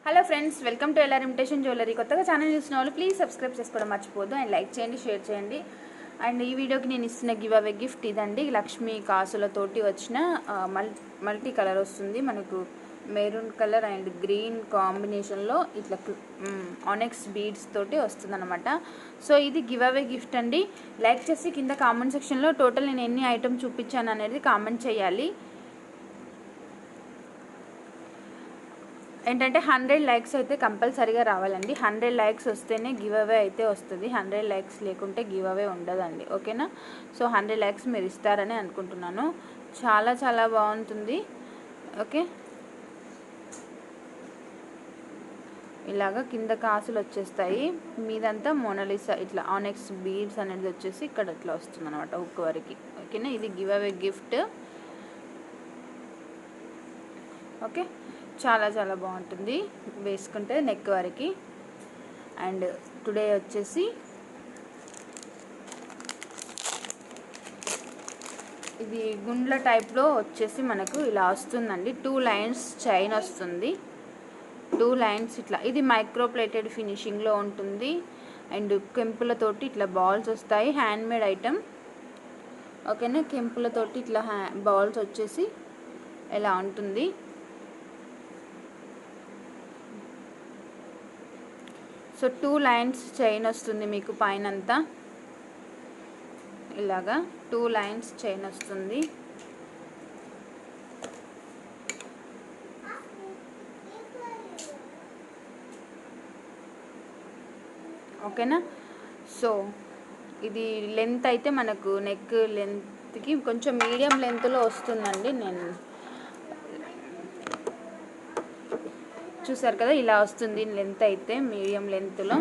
Hello friends, welcome to LR imitation jewellery. కొత్తగా channel చూసిన వాళ్ళు ప్లీజ్ సబ్స్క్రైబ్ చేసుకోవడం మర్చిపోద్దు అండ్ లైక్ చేయండి, షేర్ చేయండి. అండ్ ఈ వీడియోకి నేను ఇస్తున్న గివ్ అవే గిఫ్ట్ ఇదండి. లక్ష్మీ కాసులతోటి వచ్చిన మల్టీ కలర్ వస్తుంది మనకు. మెరూన్ కలర్ అండ్ గ్రీన్ కాంబినేషన్లో ఇట్లా ఆనెక్స్ బీడ్స్ తోటి వస్తుంది అనమాట. సో ఇది గివ్ అవే గిఫ్ట్ అండి. లైక్ చేసి కింద కామెంట్ సెక్షన్లో టోటల్ నేను ఎన్ని ఐటమ్ చూపించాను అనేది కామెంట్ చేయాలి. ఏంటంటే 100 లైక్స్ అయితే కంపల్సరీగా రావాలండి. 100 లైక్స్ వస్తేనే గివ్ అవే అయితే వస్తుంది. 100 లైక్స్ లేకుంటే గివ్ అవే ఉండదండి, ఓకేనా? సో 100 లైక్స్ మీరు ఇస్తారని అనుకుంటున్నాను. చాలా చాలా బాగుంటుంది, ఓకే. ఇలాగా కింద కాసులు వచ్చేస్తాయి, మీదంతా మోనాలిసా ఇట్లా ఆనెక్స్ బీడ్స్ అనేది వచ్చేసి ఇక్కడ ఇట్లా వస్తుంది అనమాట హుక్ వరకు, ఓకేనా? ఇది గివ్ అవే గిఫ్ట్, ఓకే. చాలా చాలా బాగుంటుంది వేసుకుంటే నెక్ వరకు. అండ్ టుడే వచ్చేసి ఇది గుండ్ల టైప్లో వచ్చేసి మనకు ఇలా వస్తుందండి. 2 లైన్స్ చైన్ వస్తుంది, 2 లైన్స్ ఇట్లా. ఇది మైక్రో ప్లేటెడ్ ఫినిషింగ్లో ఉంటుంది. అండ్ కెంపులతోటి ఇట్లా బాల్స్ వస్తాయి, హ్యాండ్మేడ్ ఐటమ్, ఓకేనా? కెంపులతోటి ఇట్లా బాల్స్ వచ్చేసి ఇలా ఉంటుంది. సో 2 లైన్స్ చైన్ వస్తుంది మీకు పైనంతా, ఇలాగా 2 లైన్స్ చైన్ వస్తుంది. ఓకేనా? సో ఇది లెంత్ అయితే మనకు నెక్ లెంత్కి కొంచెం మీడియం లెంత్లో వస్తుందండి. నేను చూసారు కదా, ఇలా వస్తుంది లెంత్ అయితే మీడియం లెంత్లో.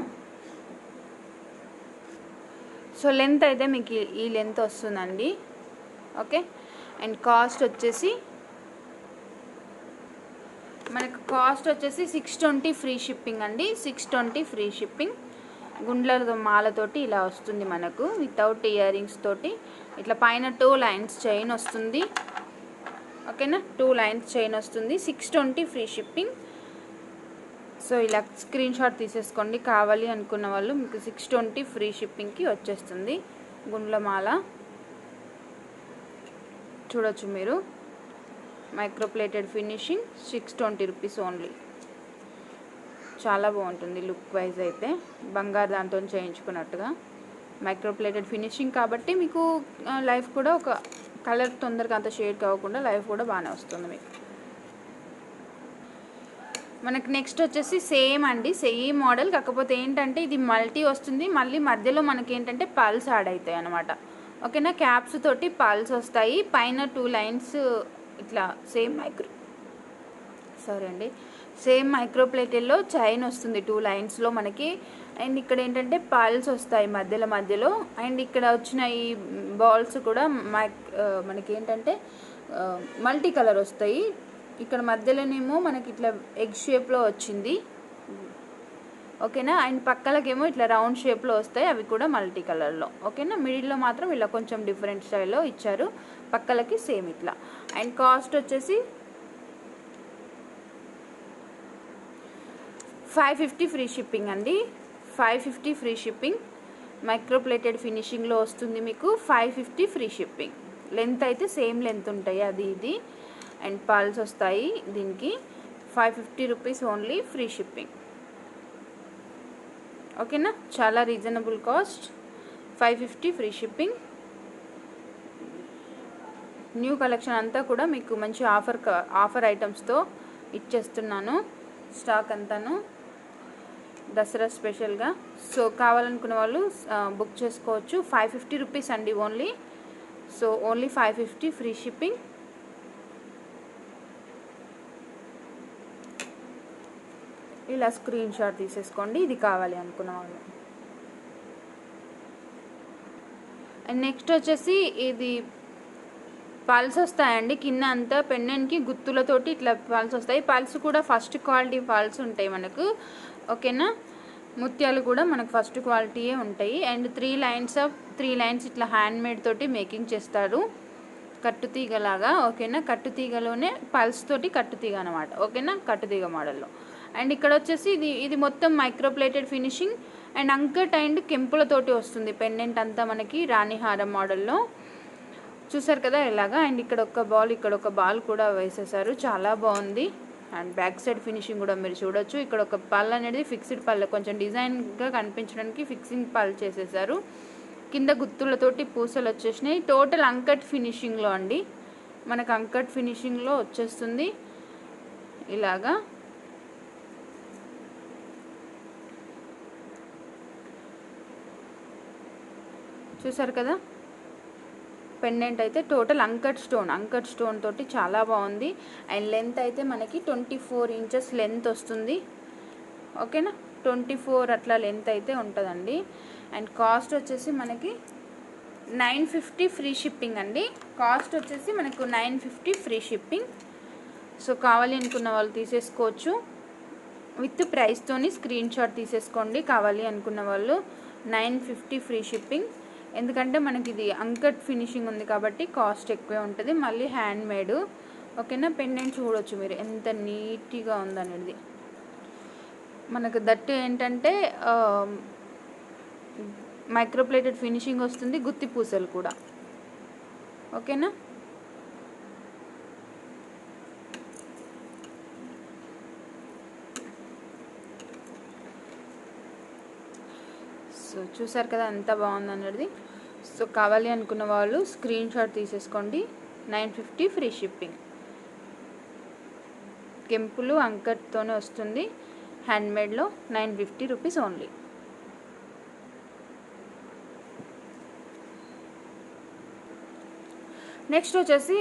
సో లెంత్ అయితే మీకు ఈ లెంత్ వస్తుందండి, ఓకే. అండ్ కాస్ట్ వచ్చేసి మనకు 620 ఫ్రీ షిప్పింగ్ అండి. 620 ఫ్రీ షిప్పింగ్. గుండ్ల మాలతోటి ఇలా వస్తుంది మనకు, వితౌట్ ఇయర్ రింగ్స్ తోటి. ఇట్లా పైన 2 లైన్స్ చైన్ వస్తుంది, ఓకేనా? 2 లైన్స్ చైన్ వస్తుంది. 620 ఫ్రీ షిప్పింగ్. సో ఇలా స్క్రీన్ షాట్ తీసేసుకోండి, కావాలి అనుకున్న వాళ్ళు. మీకు 620 ఫ్రీ షిప్పింగ్కి వచ్చేస్తుంది. గుండ్లమాల చూడొచ్చు మీరు, micro plated finishing, 620 rupees only. చాలా బాగుంటుంది లుక్ వైజ్ అయితే, బంగారు దాంతో చేయించుకున్నట్టుగా. మైక్రో ప్లేటెడ్ ఫినిషింగ్ కాబట్టి మీకు లైఫ్ కూడా ఒక కలర్ తొందరగా అంత షేడ్ కాకుండా లైఫ్ కూడా బాగానే వస్తుంది మీకు. మనకు నెక్స్ట్ వచ్చేసి సేమ్ అండి, సేమ్ మోడల్. కాకపోతే ఏంటంటే ఇది మల్టీ వస్తుంది, మళ్ళీ మధ్యలో మనకి ఏంటంటే పల్స్ యాడ్ అవుతాయి అనమాట, ఓకేనా? క్యాప్స్ తోటి పల్స్ వస్తాయి. పైన 2 లైన్స్ ఇట్లా సేమ్ మైక్రో ప్లేటెల్లో చైన్ వస్తుంది 2 లైన్స్లో మనకి. అండ్ ఇక్కడ ఏంటంటే పల్స్ వస్తాయి మధ్యలో. అండ్ ఇక్కడ వచ్చిన ఈ బాల్స్ కూడా మనకి ఏంటంటే మల్టీ కలర్ వస్తాయి. ఇక్కడ మధ్యలోనేమో మనకి ఇట్లా ఎగ్ షేప్లో వచ్చింది, ఓకేనా? అండ్ పక్కలకేమో ఇట్లా రౌండ్ షేప్లో వస్తాయి, అవి కూడా మల్టీ కలర్లో, ఓకేనా? మిడిల్లో మాత్రం ఇలా కొంచెం డిఫరెంట్ స్టైల్లో ఇచ్చారు, పక్కలకి సేమ్ ఇట్లా. అండ్ కాస్ట్ వచ్చేసి 550 ఫ్రీ షిప్పింగ్ అండి. 550 ఫ్రీ షిప్పింగ్. మైక్రో ప్లేటెడ్ ఫినిషింగ్లో వస్తుంది మీకు. 550 ఫ్రీ షిప్పింగ్. లెంత్ అయితే సేమ్ లెంత్ ఉంటాయి, అది ఇది. అండ్ పల్స్ వస్తాయి దీనికి. 550 రూపీస్ ఓన్లీ ఫ్రీ షిప్పింగ్, ఓకేనా? చాలా reasonable cost, 550 free shipping. New collection అంతా కూడా మీకు మంచి ఆఫర్ ఐటమ్స్తో ఇచ్చేస్తున్నాను, స్టాక్ అంతాను దసరా స్పెషల్గా. సో కావాలనుకున్న వాళ్ళు బుక్ చేసుకోవచ్చు. 550 రూపీస్ అండి only. So only 550 free shipping. ఇలా స్క్రీన్ షాట్ తీసేసుకోండి, ఇది కావాలి అనుకున్న వాళ్ళు. అండ్ నెక్స్ట్ వచ్చేసి ఇది పల్స్ వస్తాయండి కింద అంతా. పెండెంట్కి గుత్తులతోటి ఇట్లా పల్స్ వస్తాయి. పల్స్ కూడా ఫస్ట్ క్వాలిటీ పల్స్ ఉంటాయి మనకు, ఓకేనా? ముత్యాలు కూడా మనకు ఫస్ట్ క్వాలిటీయే ఉంటాయి. అండ్ 3 లైన్స్ ఇట్లా హ్యాండ్మేడ్ తోటి మేకింగ్ చేస్తారు, కట్టుతీగలాగా, ఓకేనా? కట్టుతీగలోనే పల్స్ తోటి కట్టుతీగ అనమాట, ఓకేనా? కట్టుతీగ మోడల్లో. అండ్ ఇక్కడ వచ్చేసి ఇది మొత్తం micro plated finishing and uncut and కెంపులతోటి వస్తుంది పెండెంట్ అంతా మనకి రాణిహారం మోడల్లో. చూసారు కదా ఇలాగా. అండ్ ఇక్కడ ఒక బాల్ కూడా వేసేసారు, చాలా బాగుంది. అండ్ బ్యాక్ సైడ్ ఫినిషింగ్ కూడా మీరు చూడొచ్చు. ఇక్కడ ఒక పళ్ళు అనేది ఫిక్స్డ్ పళ్ళు, కొంచెం డిజైన్గా కనిపించడానికి ఫిక్సింగ్ పళ్ళు చేసేసారు. కింద గుత్తులతోటి పూసలు వచ్చేసినాయి. టోటల్ అంకట్ ఫినిషింగ్లో అండి, మనకు అంకట్ ఫినిషింగ్లో వచ్చేస్తుంది ఇలాగా. చూసారు కదా పెండెంట్ అయితే టోటల్ అంకట్ స్టోన్ తోటి చాలా బాగుంది. అండ్ లెంత్ అయితే మనకి 24 ఇంచెస్ లెంత్ వస్తుంది. ఓకేనా, 24 అట్లా లెంత్ అయితే ఉంటుందండి. అండ్ కాస్ట్ వచ్చేసి మనకి 950 ఫ్రీ షిప్పింగ్ అండి. కాస్ట్ వచ్చేసి మనకు 950 ఫ్రీ షిప్పింగ్. సో కావాలి అనుకున్న వాళ్ళు తీసేసుకోవచ్చు. విత్ ప్రైస్తోని స్క్రీన్ షాట్ తీసేసుకోండి కావాలి అనుకున్న వాళ్ళు. 950 ఫ్రీ షిప్పింగ్. ఎందుకంటే మనకి ఇది అంకట్ ఫినిషింగ్ ఉంది కాబట్టి కాస్ట్ ఎక్కువే ఉంటుంది, మళ్ళీ హ్యాండ్ మేడ్. ఓకేనా, పెండెంట్ చూడొచ్చు మీరు ఎంత నీట్గా ఉందనేది. మనకు దట్టు ఏంటంటే మైక్రోప్లేటెడ్ ఫినిషింగ్ వస్తుంది, గుత్తి పూసలు కూడా. ఓకేనా, సో చూసారు కదా ఎంత బాగుంది అనేది. సో కావాలి అనుకున్న వాళ్ళు స్క్రీన్ షాట్ తీసేసుకోండి. 950 ఫ్రీ షిప్పింగ్. కెంపులు అంకట్తోనే వస్తుంది, హ్యాండ్మేడ్లో 950 రూపీస్ ఓన్లీ. నెక్స్ట్ వచ్చేసి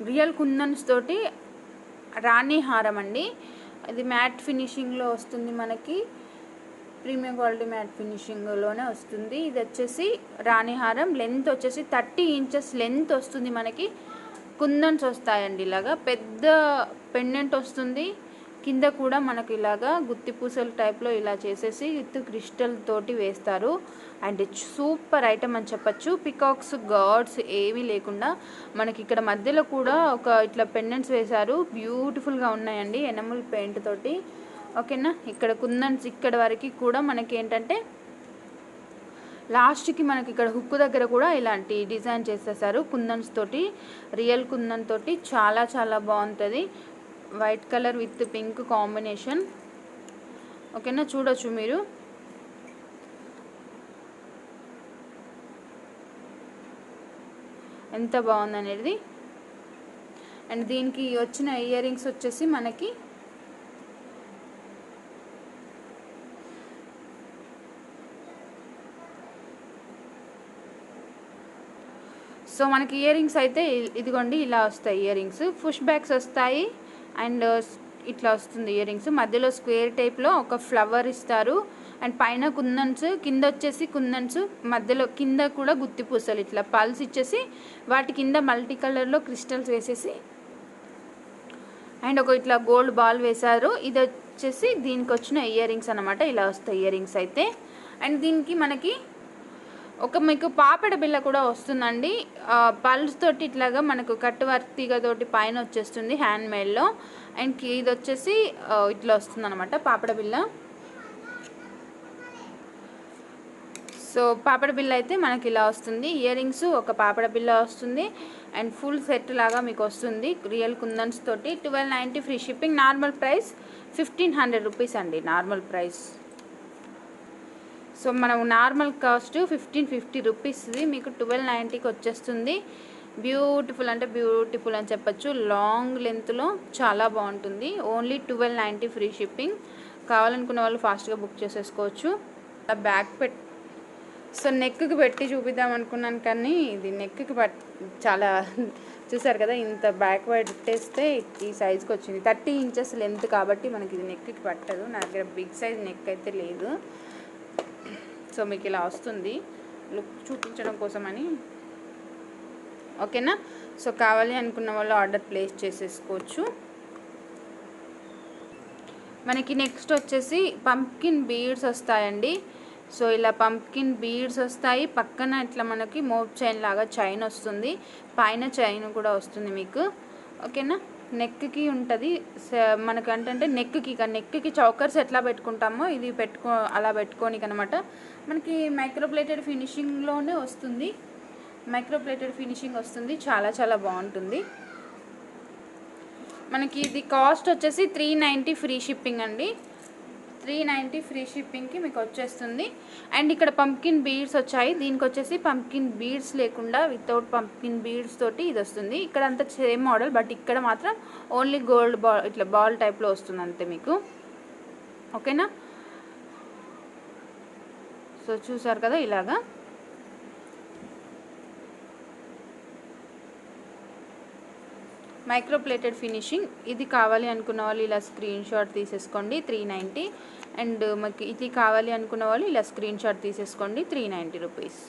రియల్ కుందన్స్ తోటి రాణి హారం అండి. ఇది మ్యాట్ ఫినిషింగ్లో వస్తుంది మనకి, ప్రీమియం క్వాలిటీ మ్యాట్ ఫినిషింగ్లోనే వస్తుంది. ఇది వచ్చేసి రాణిహారం. లెంత్ వచ్చేసి 30 ఇంచెస్ లెంత్ వస్తుంది మనకి. కుందన్స్ వస్తాయండి ఇలాగా, పెద్ద పెండెంట్ వస్తుంది. కింద కూడా మనకు ఇలాగా గుత్తి పూసల టైప్లో ఇలా చేసేసి విత్ క్రిస్టల్ తోటి వేస్తారు. అండ్ సూపర్ ఐటమ్ అని చెప్పచ్చు. పికాక్స్ గాడ్స్ ఏమీ లేకుండా మనకి ఇక్కడ మధ్యలో కూడా ఒక ఇట్లా పెండెంట్స్ వేశారు, బ్యూటిఫుల్గా ఉన్నాయండి ఎనమల్ పెయింట్ తోటి. ఓకేనా, ఇక్కడ కుందన్స్ ఇక్కడ వరకు కూడా మనకి ఏంటంటే లాస్ట్కి మనకి ఇక్కడ హుక్కు దగ్గర కూడా ఇలాంటి డిజైన్ చేసేసారు కుందన్స్ తోటి, రియల్ కుందన్ తోటి. చాలా చాలా బాగుంటుంది. White colour with pink combination. ఓకేనా, చూడొచ్చు మీరు. ఎంత బాగుంది అనేది. అండ్ దీనికి వచ్చిన ఇయర్ రింగ్స్ వచ్చేసి మనకి సో మనకి ఇయర్ రింగ్స్ అయితే ఇదిగోండి ఇలా వస్తాయి ఇయర్ రింగ్స్. పుష్ బ్యాక్స్ వస్తాయి అండ్ ఇట్లా వస్తుంది ఇయర్ రింగ్స్. మధ్యలో స్క్వేర్ టైప్లో ఒక ఫ్లవర్ ఇస్తారు. అండ్ పైన కుందన్స్, కింద వచ్చేసి కుందన్స్, మధ్యలో కింద కూడా గుత్తి పూసలు ఇట్లా పల్స్ ఇచ్చేసి వాటి కింద మల్టీ కలర్లో క్రిస్టల్స్ వేసేసి అండ్ ఒక ఇట్లా గోల్డ్ బాల్ వేశారు. ఇది వచ్చేసి దీనికి వచ్చిన ఇయర్ రింగ్స్ అనమాట. ఇలా వస్తాయి ఇయర్ రింగ్స్ అయితే. అండ్ దీనికి మనకి మీకు పాపెడ బిళ్ళ కూడా వస్తుందండి. పల్స్ తోటి ఇట్లాగా మనకు కట్టు వర్తిగతోటి పైన వచ్చేస్తుంది హ్యాండ్మేడ్లో. అండ్ ఇది వచ్చేసి ఇట్లా వస్తుంది అనమాట పాపెడ బిళ్ళ. సో పాపెడ బిళ్ళ అయితే మనకి ఇలా వస్తుంది. ఇయర్ రింగ్స్, ఒక పాపెడ బిళ్ళ వస్తుంది అండ్ ఫుల్ సెట్ లాగా మీకు వస్తుంది రియల్ కుందన్స్ తోటి. 1290 free shipping. Normal price 1500 rupees అండి నార్మల్ ప్రైస్. సో మనం నార్మల్ కాస్ట్ 1550 రూపీస్ది మీకు 1290కి వచ్చేస్తుంది. బ్యూటిఫుల్ అంటే బ్యూటిఫుల్ అని చెప్పచ్చు. లాంగ్ లెంత్లో చాలా బాగుంటుంది. Only 1290 free shipping. కావాలనుకున్న వాళ్ళు ఫాస్ట్గా బుక్ చేసేసుకోవచ్చు. బ్యాక్ సో నెక్కి పెట్టి చూపిద్దాం అనుకున్నాను కానీ ఇది నెక్కి చాలా చూసారు కదా ఇంత బ్యాక్ వైడ్ పెట్టేస్తే ఈ సైజ్కి వచ్చింది. 30 ఇంచెస్ లెంత్ కాబట్టి మనకి ఇది నెక్కి పట్టదు. నా దగ్గర బిగ్ సైజ్ నెక్ అయితే లేదు. సో మీకు ఇలా వస్తుంది లుక్ చూపించడం కోసమని. ఓకేనా, సో కావాలి అనుకున్న వాళ్ళు ఆర్డర్ ప్లేస్ చేసేసుకోవచ్చు. మనకి నెక్స్ట్ వచ్చేసి పంప్కిన్ బీడ్స్ వస్తాయండి. సో ఇలా పంప్కిన్ బీడ్స్ వస్తాయి. పక్కన ఇట్లా మనకి మోప్ చైన్ లాగా చైన్ వస్తుంది, పైన చైన్ కూడా వస్తుంది మీకు. ఓకేనా, నెక్కి ఉంటుంది మనకు అంటే నెక్కి చౌకర్స్ ఎట్లా పెట్టుకుంటామో ఇది అలా పెట్టుకోనికి అనమాట. మనకి మైక్రోప్లేటెడ్ ఫినిషింగ్లోనే వస్తుంది, మైక్రోప్లేటెడ్ ఫినిషింగ్ వస్తుంది, చాలా చాలా బాగుంటుంది. మనకి ఇది కాస్ట్ వచ్చేసి 390 ఫ్రీ షిప్పింగ్ అండి. 390 ఫ్రీ షిప్పింగ్కి మీకు వచ్చేస్తుంది. అండ్ ఇక్కడ పంప్కిన్ బీడ్స్ వచ్చాయి, దీనికి వచ్చేసి పంప్కిన్ బీడ్స్ లేకుండా వితౌట్ పంప్కిన్ బీడ్స్ తోటి ఇది వస్తుంది. ఇక్కడ అంతా సేమ్ మోడల్, బట్ ఇక్కడ మాత్రం ఓన్లీ గోల్డ్ బాల్ ఇట్లా బాల్ టైప్లో వస్తుంది అంతే మీకు. ఓకేనా? సో చూసారు కదా ఇలాగా. మైక్రోప్లేటెడ్ ఫినిషింగ్ ఇది కావాలి అనుకున్న వాళ్ళు ఇలా స్క్రీన్ షాట్ తీసేసుకోండి 390. అండ్ మాకు ఇది కావాలి అనుకున్న వాళ్ళు ఇలా స్క్రీన్ షాట్ తీసేసుకోండి 390 రూపీస్.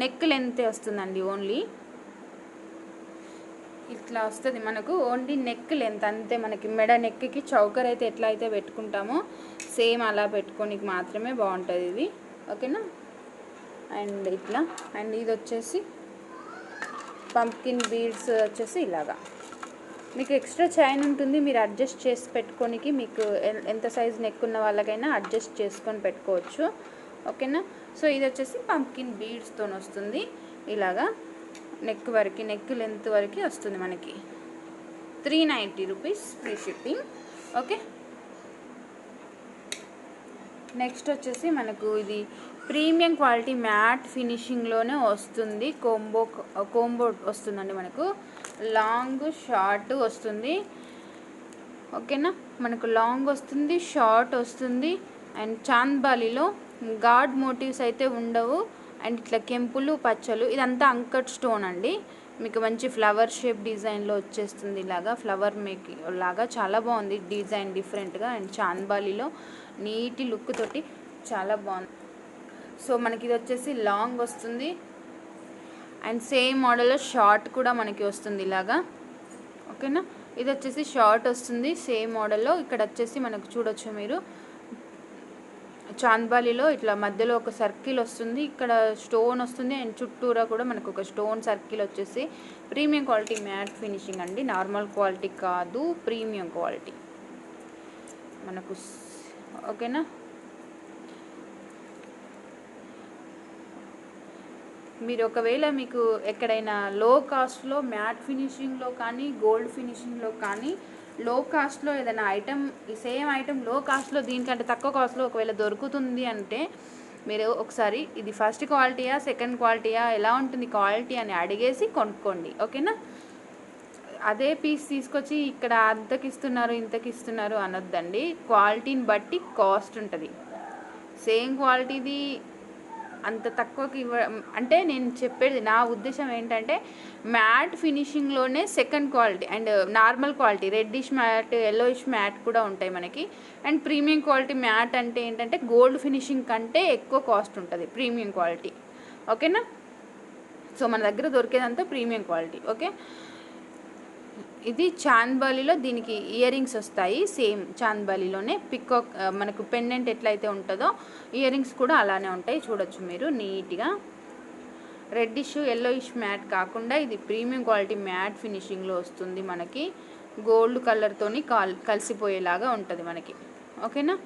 నెక్ లెంత్ వస్తుందండి, ఓన్లీ ఇట్లా వస్తుంది మనకు, ఓన్లీ నెక్ లెంత్ అంతే. మనకి మెడ నెక్కి చౌకర్ అయితే ఎట్లా అయితే పెట్టుకుంటామో సేమ్ అలా పెట్టుకోనికి మాత్రమే బాగుంటుంది ఇది. ఓకేనా? అండ్ ఇట్లా, అండ్ ఇది వచ్చేసి పంప్కిన్ బీడ్స్ వచ్చేసి ఇలాగా మీకు ఎక్స్ట్రా చైన్ ఉంటుంది, మీరు అడ్జస్ట్ చేసి పెట్టుకోనికి మీకు ఎంత సైజ్ నెక్ ఉన్న వాళ్ళకైనా అడ్జస్ట్ చేసుకొని పెట్టుకోవచ్చు. ఓకేనా? సో ఇది వచ్చేసి పంప్కిన్ బీడ్స్తో వస్తుంది ఇలాగా, నెక్ వరకు, నెక్ లెంత్ వరకు వస్తుంది మనకి. 390 rupees free shipping. Okay, next వచ్చేసి మనకు ఇది ప్రీమియం క్వాలిటీ మ్యాట్ ఫినిషింగ్లోనే వస్తుంది, కోంబో వస్తుందండి మనకు. లాంగ్ షార్ట్ వస్తుంది. ఓకేనా? మనకు లాంగ్ వస్తుంది, షార్ట్ వస్తుంది. అండ్ చాంద్బాలిలో గాడ్ మోటివ్స్ అయితే ఉండవు. అండ్ ఇట్లా కెంపులు పచ్చలు ఇదంతా అంకట్ స్టోన్ అండి. మీకు మంచి ఫ్లవర్ షేప్ డిజైన్లో వచ్చేస్తుంది ఇలాగా, ఫ్లవర్ మేకింగ్ లాగా చాలా బాగుంది డిజైన్ డిఫరెంట్గా. అండ్ చాంద్బాలిలో నీటి లుక్ తోటి చాలా బాగుంది. సో మనకి ఇది వచ్చేసి లాంగ్ వస్తుంది. అండ్ సేమ్ మోడల్లో షార్ట్ కూడా మనకి వస్తుంది ఇలాగా. ఓకేనా? ఇది వచ్చేసి షార్ట్ వస్తుంది సేమ్ మోడల్లో. ఇక్కడ వచ్చేసి మనకు చూడొచ్చు మీరు చాంద్బాలిలో ఇట్లా మధ్యలో ఒక సర్కిల్ వస్తుంది, ఇక్కడ స్టోన్ వస్తుంది. అండ్ చుట్టూరా కూడా మనకు ఒక స్టోన్ సర్కిల్ వచ్చేసి ప్రీమియం క్వాలిటీ మ్యాట్ ఫినిషింగ్ అండి, నార్మల్ క్వాలిటీ కాదు, ప్రీమియం క్వాలిటీ మనకు. ఓకేనా? మీరు ఒకవేళ మీకు ఎక్కడైనా లో కాస్ట్లో మ్యాట్ ఫినిషింగ్లో కానీ గోల్డ్ ఫినిషింగ్లో కానీ లో కాస్ట్లో ఏదైనా ఐటెం, ఈ సేమ్ ఐటెం లో కాస్ట్లో దీనికంటే తక్కువ కాస్ట్లో ఒకవేళ దొరుకుతుంది అంటే మీరు ఒకసారి ఇది ఫస్ట్ క్వాలిటీయా సెకండ్ క్వాలిటీయా ఎలా ఉంటుంది క్వాలిటీ అని అడిగేసి కొనుక్కోండి. ఓకేనా? అదే పీస్ తీసుకొచ్చి ఇక్కడ అంతకి ఇస్తున్నారు ఇంతకి ఇస్తున్నారు అనొద్దండి. క్వాలిటీని బట్టి కాస్ట్ ఉంటుంది. సేమ్ క్వాలిటీది అంత తక్కువకి అంటే నేను చెప్పేది నా ఉద్దేశం ఏంటంటే మ్యాట్ ఫినిషింగ్లోనే second quality and normal quality reddish matte, yellowish matte కూడా ఉంటాయి మనకి. అండ్ ప్రీమియం క్వాలిటీ మ్యాట్ అంటే ఏంటంటే గోల్డ్ ఫినిషింగ్ కంటే ఎక్కువ కాస్ట్ ఉంటుంది ప్రీమియం క్వాలిటీ. ఓకేనా? సో మన దగ్గర దొరికేదంతా ప్రీమియం క్వాలిటీ. ఓకే, ఇది చాంద్బాలిలో దీనికి ఇయర్ రింగ్స్ వస్తాయి, సేమ్ చాంద్బాలిలోనే పికాక్ మనకు పెండెంట్ ఎట్లయితే ఉంటుందో ఇయర్ రింగ్స్ కూడా అలానే ఉంటాయి. చూడొచ్చు మీరు నీట్గా. రెడ్డిష్ ఎల్లోయిష్ మ్యాట్ కాకుండా ఇది ప్రీమియం క్వాలిటీ మ్యాట్ ఫినిషింగ్లో వస్తుంది మనకి. గోల్డ్ కలర్తోని కలిసిపోయేలాగా ఉంటుంది మనకి. ఓకేనా?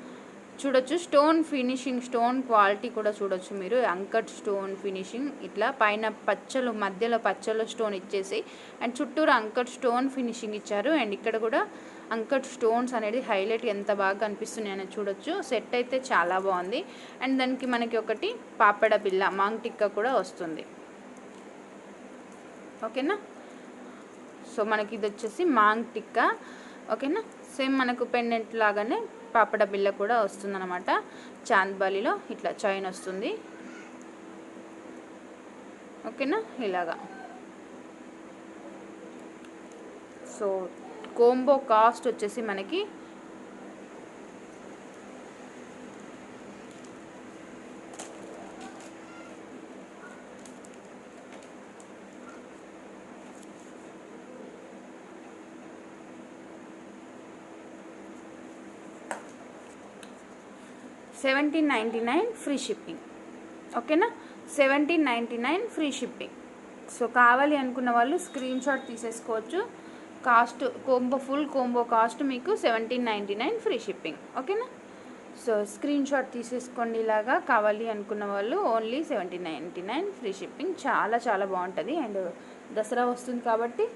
చూడొచ్చు స్టోన్ ఫినిషింగ్, స్టోన్ క్వాలిటీ కూడా చూడొచ్చు మీరు. అంకట్ స్టోన్ ఫినిషింగ్ ఇట్లా పైన పచ్చలు మధ్యలో పచ్చలో స్టోన్ ఇచ్చేసి అండ్ చుట్టూరు అంకట్ స్టోన్ ఫినిషింగ్ ఇచ్చారు. అండ్ ఇక్కడ కూడా అంకట్ స్టోన్స్ అనేది హైలైట్ ఎంత బాగా కనిపిస్తున్నాయని చూడొచ్చు. సెట్ అయితే చాలా బాగుంది. అండ్ దానికి మనకి ఒకటి పాపడ బిల్ల మాంగ్ టిక్కా కూడా వస్తుంది. ఓకేనా? సో మనకి ఇది వచ్చేసి మాంగ్ టిక్కా. ఓకేనా? సేమ్ మనకు పెండెంట్ లాగానే పాపడ బిల్ల కూడా వస్తుందన్నమాట. చాంద్బాలిలో ఇట్లా చైన్ వస్తుంది. ఓకేనా? ఇలాగా. సో కోంబో కాస్ట్ వచ్చేసి మనకి $17.99 ఫ్రీ షిప్పింగ్. ఓకేనా? $17.99 ఫ్రీ షిప్పింగ్. సో కావాలి అనుకున్న వాళ్ళు స్క్రీన్ షాట్ తీసేసుకోవచ్చు. కాస్ట్ ఫుల్ కోంబో కాస్ట్ మీకు 1799 ఫ్రీ షిప్పింగ్. ఓకేనా. సో స్క్రీన్ షాట్ తీసేసుకోండి. ఇలాగా కావాలి అనుకున్న వాళ్ళు ఓన్లీ 1799 ఫ్రీ షిప్పింగ్. చాలా చాలా బాగుంటుంది. అండ్ దసరా వస్తుంది కాబట్టి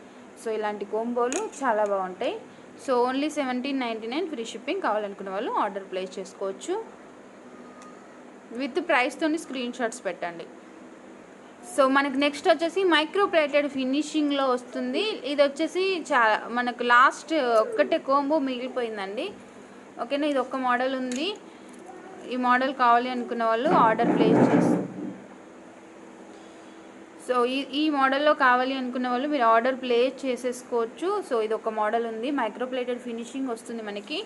సో ఇలాంటి కోంబోలు చాలా బాగుంటాయి. So only 1799 free shipping. కావాలనుకున్న వాళ్ళు ఆర్డర్ ప్లేస్ చేసుకోవచ్చు. విత్ ప్రైస్తోని స్క్రీన్ షాట్స్ పెట్టండి. సో మనకు నెక్స్ట్ వచ్చేసి మైక్రో ప్లేటెడ్ ఫినిషింగ్లో వస్తుంది. ఇది వచ్చేసి మనకు లాస్ట్ ఒక్కటే కోంబో మిగిలిపోయిందండి. ఓకేనా. ఇది ఒక్క మోడల్ ఉంది. ఈ మోడల్ కావాలి అనుకున్న వాళ్ళు ఆర్డర్ ప్లేస్ చేసి సో ఈ మోడల్లో కావాలి అనుకున్న వాళ్ళు మీరు ఆర్డర్ ప్లేస్ చేసేసుకోవచ్చు. సో ఇది ఒక మోడల్ ఉంది. మైక్రో ప్లేటెడ్ ఫినిషింగ్ వస్తుంది మనకి.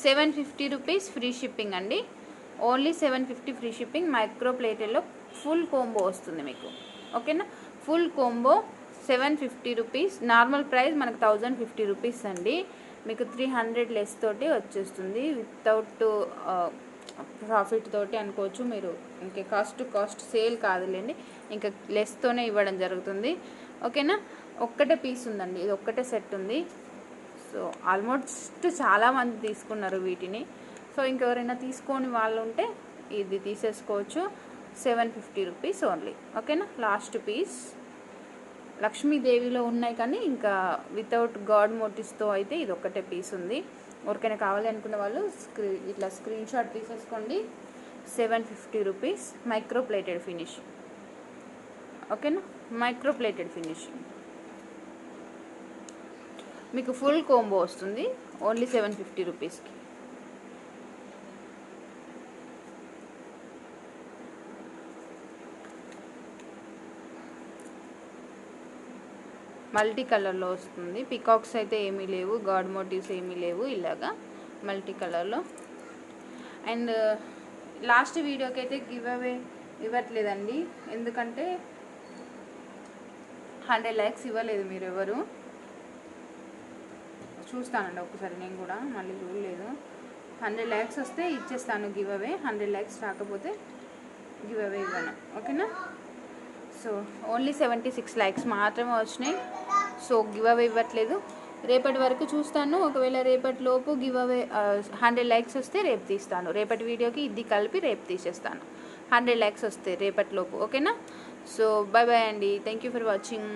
750 రూపీస్ ఫ్రీ షిప్పింగ్ అండి. Only 750 free shipping. మైక్రో ప్లేటెడ్లో ఫుల్ కోంబో వస్తుంది మీకు. ఓకేనా. Full combo 750 rupees. Normal price మనకు 1050 రూపీస్ అండి. మీకు 300 లెస్ తోటి వచ్చేస్తుంది. వితౌట్ ప్రాఫిట్ తోటి అనుకోవచ్చు మీరు. ఇంకా కాస్ట్ సేల్ కాదులేండి, ఇంకా లెస్తోనే ఇవ్వడం జరుగుతుంది. ఓకేనా. ఒక్కటే పీస్ ఉందండి. ఇది ఒక్కటే సెట్ ఉంది. సో ఆల్మోస్ట్ చాలామంది తీసుకున్నారు వీటిని. సో ఇంకెవరైనా తీసుకొని వాళ్ళు ఉంటే ఇది తీసేసుకోవచ్చు. 750 రూపీస్ ఓన్లీ. ఓకేనా. లాస్ట్ పీస్ లక్ష్మీదేవిలో ఉన్నాయి, కానీ ఇంకా వితౌట్ గాడ్ మోటివ్స్తో అయితే ఇది ఒక్కటే పీస్ ఉంది. ఎవరికైనా కావాలి అనుకున్న వాళ్ళు ఇట్లా స్క్రీన్ షాట్ తీసేసుకోండి. 750 రూపీస్. Micro plated finishing. ఓకేనా. మైక్రో ప్లేటెడ్ ఫినిషింగ్ మీకు ఫుల్ కోంబో వస్తుంది ఓన్లీ 750 రూపీస్కి. మల్టీ కలర్లో వస్తుంది. పికాక్స్ అయితే ఏమీ లేవు, గాడ్ మోటివ్స్ ఏమీ లేవు. ఇలాగా మల్టీ కలర్లో. అండ్ లాస్ట్ వీడియోకి అయితే గివ్ అవే ఇవ్వట్లేదండి, ఎందుకంటే 100 లైక్స్ ఇవ్వలేదు మీరు ఎవరు. చూస్తానండి ఒకసారి, నేను కూడా మళ్ళీ చూడలేదు. 100 లైక్స్ వస్తే ఇచ్చేస్తాను గివ్ అవే. 100 లైక్స్ రాకపోతే గివ్ అవే ఇవ్వను. ఓకేనా. సో ఓన్లీ 76 లైక్స్ మాత్రమే వచ్చినాయి. సో గివ్ అవే ఇవ్వట్లేదు. రేపటి వరకు చూస్తాను. ఒకవేళ రేపటి లోపు గివ్ అవే 100 లైక్స్ వస్తే రేపు తీస్తాను. రేపటి వీడియోకి ఇది కలిపి రేపు తీసేస్తాను 100 లైక్స్ వస్తే రేపటి లోపు. ఓకేనా. సో బాయ్ బాయ్ అండి. Thank you for watching.